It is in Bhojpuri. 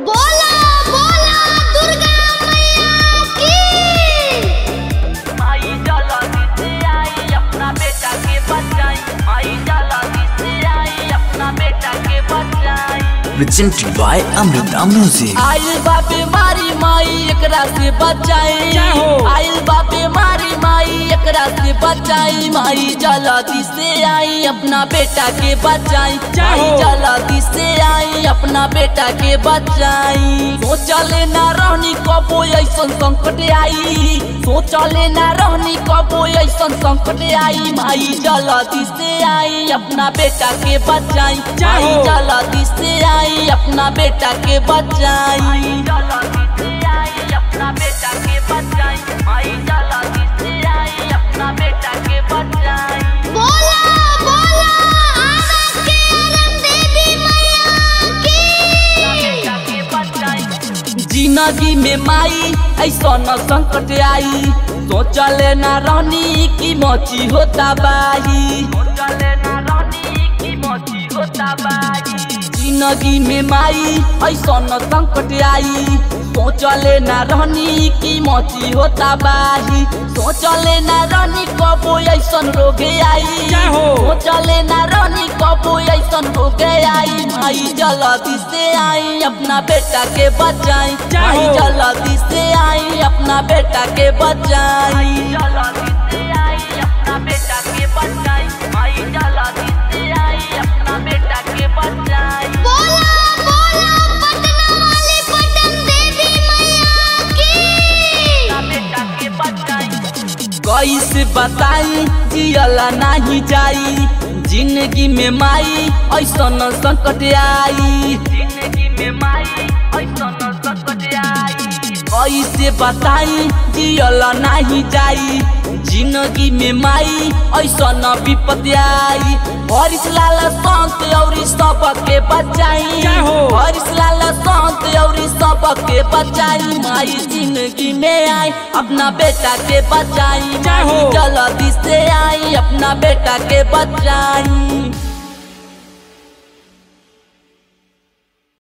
बोला बोला दुर्गा मैया की। माई जल्दी से आई अपना बेटा के बचाई, माई जल्दी से आई अपना बेटा के बचाई। Presented by Amrita Music। आइल बा बीमारी माई एकरा से बचाई, आइल बा बीमारी माई एकरा से बचाई। माई जल्दी से आई अपना बेटा के बचाई, माई जल्दी से आई अपना बेटा के बचाई। सोचले ना रहनी कबो ऐसन संकट आई, सोचले ना रहनी कबो ऐसन संकट आई। माई जल्दी से आई अपना बेटा के बचाई, माई जल्दी से आई अपना बेटा के बचाई। जल्दी से आई अपना बेटा के बचाई, माई जल्दी से आई अपना बेटा के बचाई। बोला बोला आदत के आलम देवी मैया की। जिंदगी में माई ऐसा न संकट आई, सोचले ना रहनी की मोची होता बाही, सोचले ना रहनी की मोची होता बाही। जिंदगी में माई ऐसा न संकट आई, सोचले ना रहनी की मोची होता बाही, सोचले ना रहनी कबो ऐसन रोगे आई, सोचले ना रहनी कबो ऐसन रोगे आई। माई जल्दी से आई अपना बेटा के बचाई, माई जल्दी से आई अपना बेटा के बचाई। जल्दी से आई अपना बेटा के बचाई, माई जल्दी से आई अपना बेटा के बचाई। बोला बोला पटना वाली पटन देवी मैया की। बेटा के बचाई। कैसे बताई जियला नहीं जाई, जिंदगी में माई ऐसा न संकट आई, जिंदगी में माई ऐसा न संकट आई। कैसे बताई जियला नहीं जाई, जिंदगी में माई ऐसा न विपत्ति आई। हरीश लाल संत और सबके बचाई, हरीश लाल संत और सबके बचाई। माई जिंदगी में आई अपना बेटा के बचाई, माई जल्दी से आई अपना बेटा के बचाई।